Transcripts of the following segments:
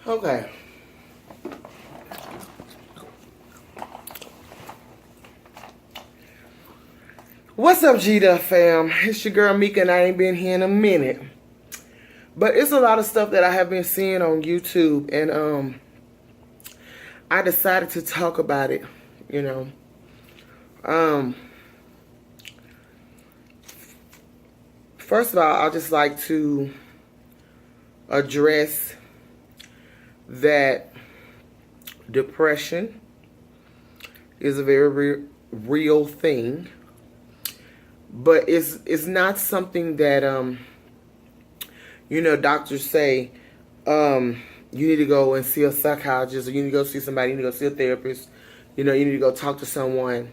Okay. What's up, G-Duff fam? It's your girl Mika, and I ain't been here in a minute. But it's a lot of stuff that I have been seeing on YouTube, and I decided to talk about it, you know. First of all, I'd just like to address that depression is a very real thing. But it's not something that doctors say you need to go and see a psychologist, or you need to go see somebody, you need to go see a therapist, you need to go talk to someone.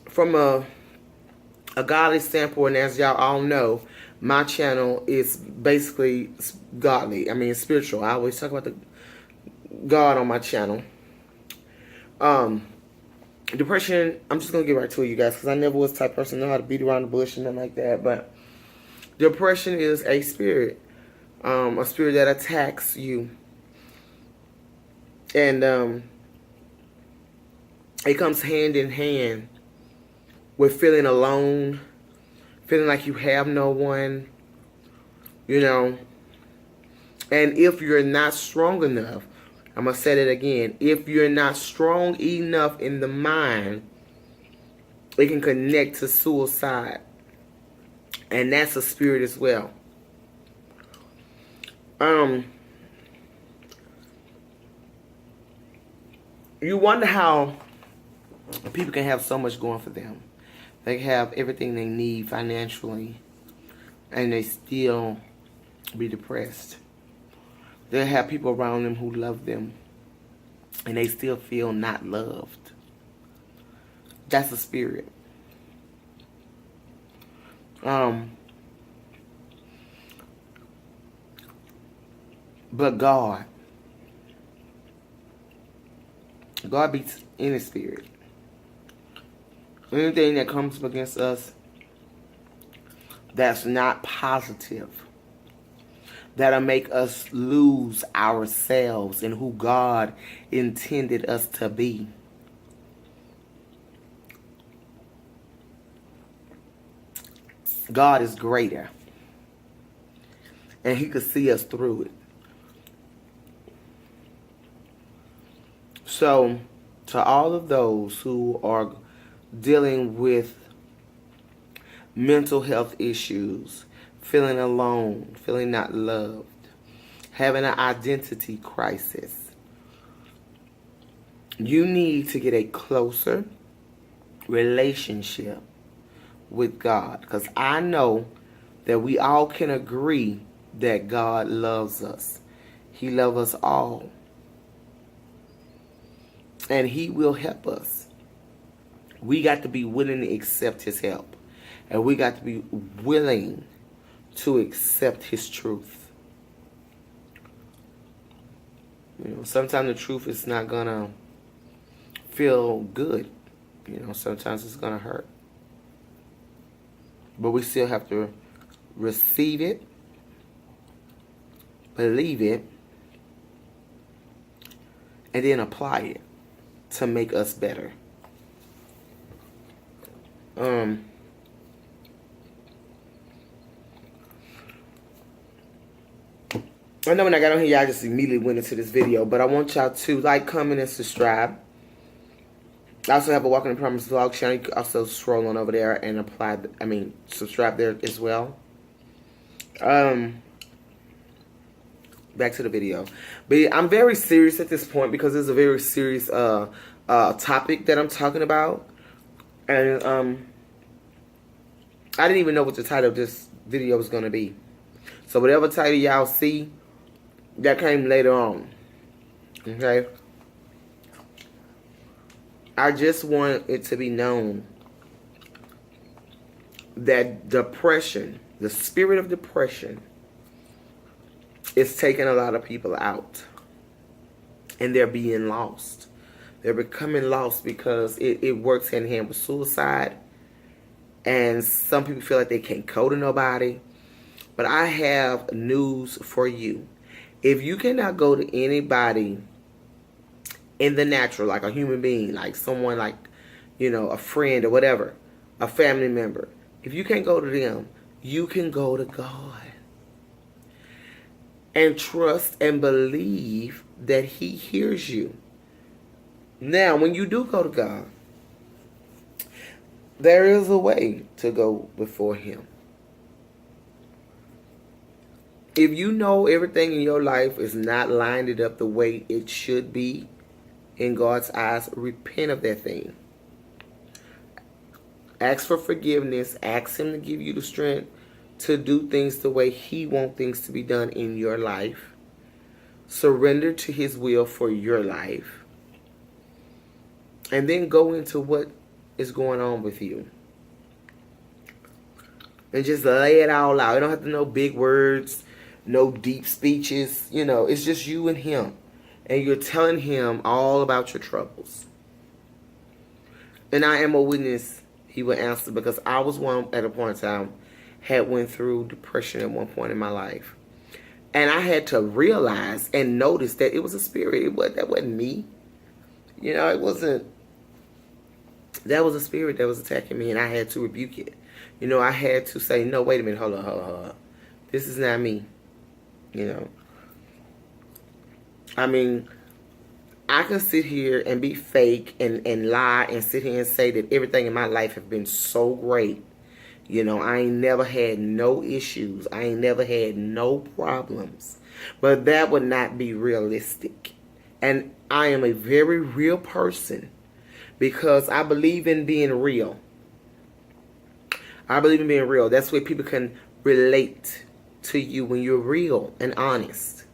From a godly standpoint, as y'all all know, my channel is basically godly. I mean, spiritual. I always talk about the God on my channel. Depression, I'm just going to get right to it, you guys, because I never was the type of person to know how to beat around the bush and nothing like that. But depression is a spirit that attacks you. And it comes hand in hand with feeling alone, feeling like you have no one, And if you're not strong enough, I'm going to say that again. If you're not strong enough in the mind, it can connect to suicide. And that's a spirit as well. You wonder how people can have so much going for them. They have everything they need financially, and they still be depressed. They have people around them who love them, and they still feel not loved. That's a spirit. But God beats any spirit. Anything that comes up against us that's not positive, that'll make us lose ourselves and who God intended us to be. God is greater, and He could see us through it. So, to all of those who are dealing with mental health issues, feeling alone, feeling not loved, having an identity crisis, you need to get a closer relationship with God. Because I know that we all can agree that God loves us. He loves us all. And He will help us. We got to be willing to accept His help. And we got to be willing to accept His truth. Sometimes the truth is not going to feel good. Sometimes it's going to hurt. But we still have to receive it, believe it, and then apply it to make us better. I know when I got on here, y'all just immediately went into this video, but I want y'all to like, comment, and subscribe. I also have a WalkinInPromisevlogs channel. You can also scroll on over there and subscribe there as well. Back to the video. But I'm very serious at this point because it's a very serious topic that I'm talking about. And I didn't even know what the title of this video was going to be. So whatever title y'all see, that came later on. Okay? I just want it to be known that depression, the spirit of depression, is taking a lot of people out. And they're being lost. They're becoming lost because it works hand in hand with suicide. And some people feel like they can't go to nobody. But I have news for you. If you cannot go to anybody in the natural, like a human being, like someone like, a friend or whatever, a family member, if you can't go to them, you can go to God. And trust and believe that He hears you. Now, when you do go to God, there is a way to go before Him. If you know everything in your life is not lined up the way it should be in God's eyes, repent of that thing. Ask for forgiveness. Ask Him to give you the strength to do things the way He wants things to be done in your life. Surrender to His will for your life. And then go into what is going on with you. And just lay it all out. You don't have to know big words, no deep speeches. It's just you and Him. And you're telling Him all about your troubles. And I am a witness He will answer, because I was one at a point in time had went through depression at one point in my life. And I had to realize and notice that it was a spirit. That wasn't me. It wasn't. That was a spirit that was attacking me, and I had to rebuke it. I had to say, no, wait a minute, hold on. This is not me. I mean, I can sit here and be fake and lie and sit here and say that everything in my life has been so great. I ain't never had no issues. I ain't never had no problems. But that would not be realistic. And I am a very real person because I believe in being real. I believe in being real. That's where people can relate to you when you're real and honest.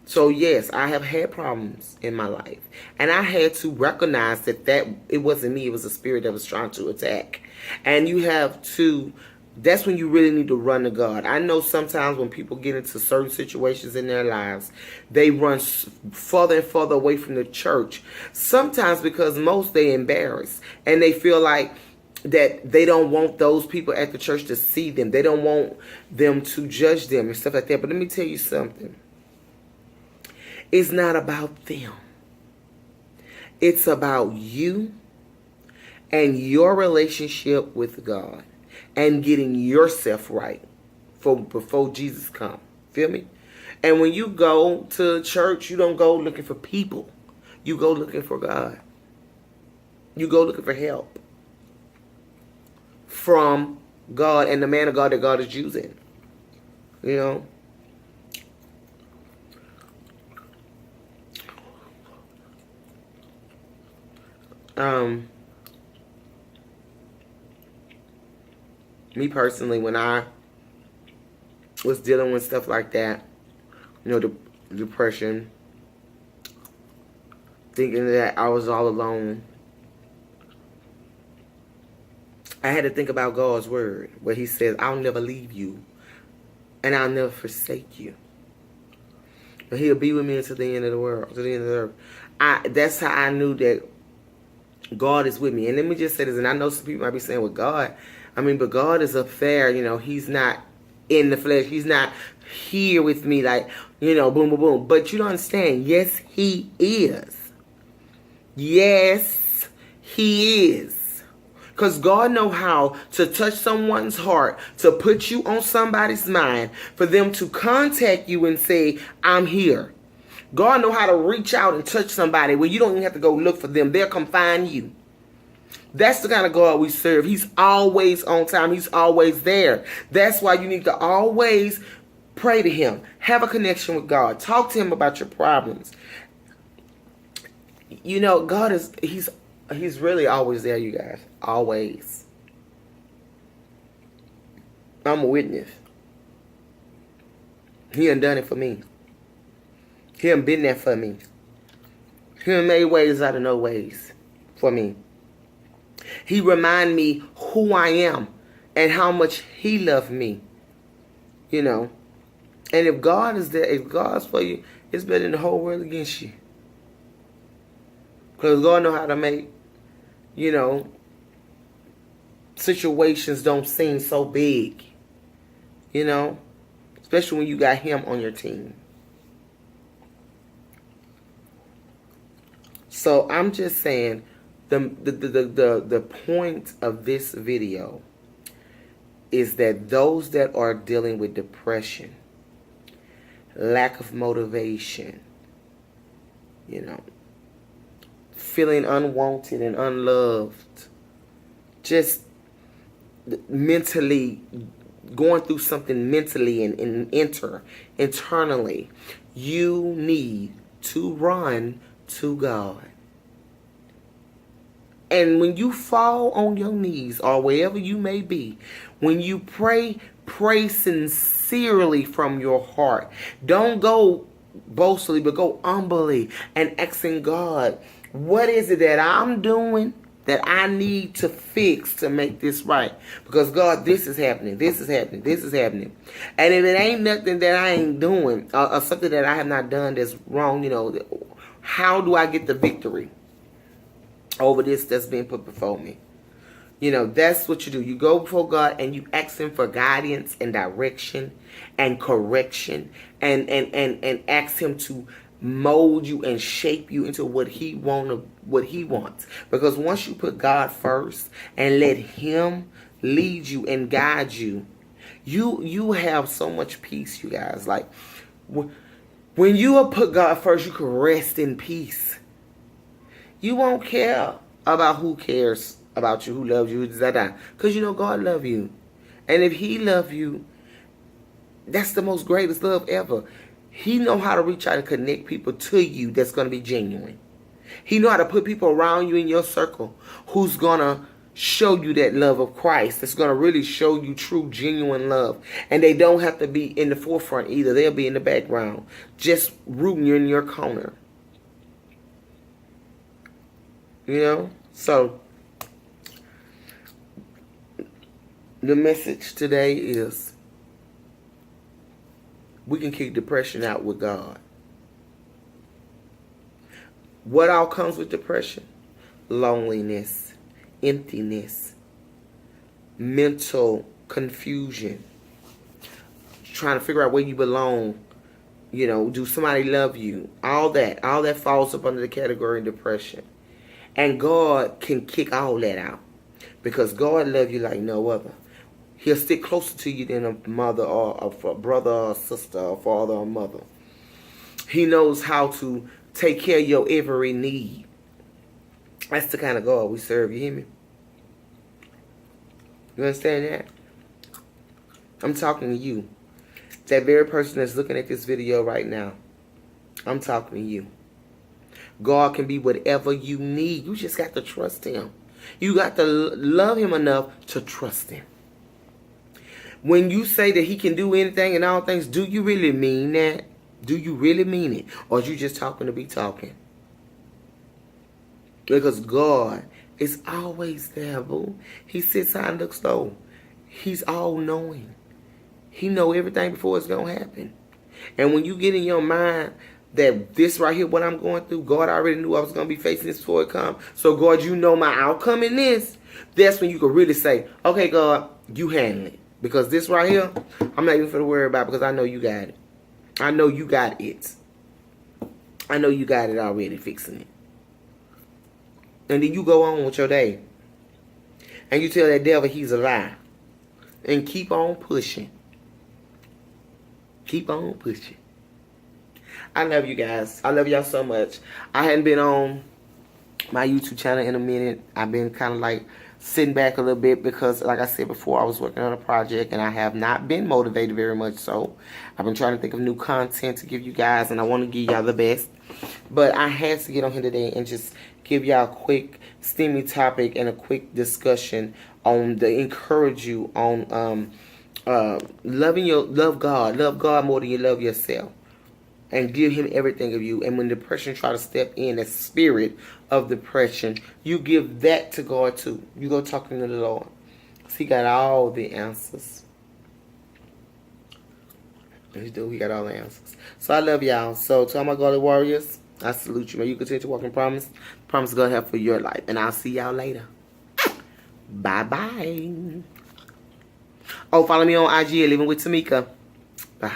So yes, I have had problems in my life. And I had to recognize that it wasn't me. It was a spirit that was trying to attack. And you have to, that's when you really need to run to God. I know sometimes when people get into certain situations in their lives, they run further and further away from the church. Sometimes because they're embarrassed. And they feel like that they don't want those people at the church to see them. They don't want them to judge them and stuff like that. But let me tell you something. It's not about them. It's about you and your relationship with God and getting yourself right before Jesus comes. Feel me? And when you go to church, you don't go looking for people. You go looking for God. You go looking for help from God and the man of God that God is using. Me personally, when I was dealing with stuff like that, depression, thinking that I was all alone, I had to think about God's word, where He says, I'll never leave you, and I'll never forsake you. But He'll be with me until the end of the world, to the end of the earth. That's how I knew that God is with me. And let me just say this, and I know some people might be saying, well, God, but God is up there, He's not in the flesh. He's not here with me like, boom, boom, boom. But you don't understand. Yes, He is. Yes, He is. Because God knows how to touch someone's heart, to put you on somebody's mind, for them to contact you and say, I'm here. God knows how to reach out and touch somebody where you don't even have to go look for them. They'll come find you. That's the kind of God we serve. He's always on time. He's always there. That's why you need to always pray to Him. Have a connection with God. Talk to Him about your problems. God is, He's really always there, you guys. Always. I'm a witness. He done done it for me. He done been there for me. He done made ways out of no ways for me. He remind me who I am and how much He loved me. And if God is there, if God's for you, it's better than the whole world against you. Because God know how to make, situations don't seem so big. Especially when you got Him on your team. So I'm just saying, the point of this video is that those that are dealing with depression, lack of motivation, feeling unwanted and unloved, just mentally going through something mentally and internally, you need to run to God. And when you fall on your knees or wherever you may be, when you pray, pray sincerely from your heart. Don't go boastfully, but go humbly and asking God, what is it that I'm doing that I need to fix to make this right? Because God, this is happening, this is happening, this is happening. And if it ain't nothing that I ain't doing, or something that I have not done that's wrong, how do I get the victory over this that's being put before me? That's what you do. You go before God and you ask Him for guidance and direction and correction, and ask Him to mold you and shape you into what He wants. Because once you put God first and let Him lead you and guide you, you have so much peace, you guys. Like, when you put God first, you can rest in peace. You won't care about who cares about you, who loves you, because God love you. And if He love you, that's the most greatest love ever. He know how to reach out and connect people to you that's going to be genuine. He know how to put people around you in your circle who's going to show you that love of Christ, that's going to really show you true, genuine love. And they don't have to be in the forefront either. They'll be in the background, just rooting you in your corner. So the message today is, we can kick depression out with God. What all comes with depression? Loneliness, emptiness, mental confusion, trying to figure out where you belong. Do somebody love you? All that falls up under the category of depression. And God can kick all that out, because God loves you like no other. He'll stick closer to you than a mother or a brother or sister or father or mother. He knows how to take care of your every need. That's the kind of God we serve. You hear me? You understand that? I'm talking to you. That very person that's looking at this video right now. I'm talking to you. God can be whatever you need. You just got to trust Him. You got to love Him enough to trust Him. When you say that He can do anything and all things, do you really mean that? Do you really mean it? Or are you just talking to be talking? Because God is always there, boo. He sits high and looks low. He's all-knowing. He know everything before it's going to happen. And when you get in your mind that this right here, what I'm going through, God already knew I was going to be facing this before it come. So, God, you know my outcome in this. That's when you can really say, okay, God, you handle it. Because this right here, I'm not even going to worry about, because I know you got it. I know you got it. I know you got it already, fixing it. And then you go on with your day. And you tell that devil he's a lie. And keep on pushing. Keep on pushing. I love you guys. I love y'all so much. I hadn't been on my YouTube channel in a minute. I've been kind of like sitting back a little bit because, like I said before, I was working on a project and I have not been motivated very much. So I've been trying to think of new content to give you guys, and I want to give y'all the best. But I had to get on here today and just give y'all a quick steamy topic and a quick discussion on to encourage you on love God more than you love yourself. And give Him everything of you. And when depression try to step in, that spirit of depression, you give that to God too. You go talking to the Lord. Because He got all the answers. He got all the answers. So I love y'all. So to all my godly warriors, I salute you. May you continue to walk in promise. Promise God have for your life. And I'll see y'all later. Bye-bye. Oh, follow me on IG at Living with Tameka. Bye.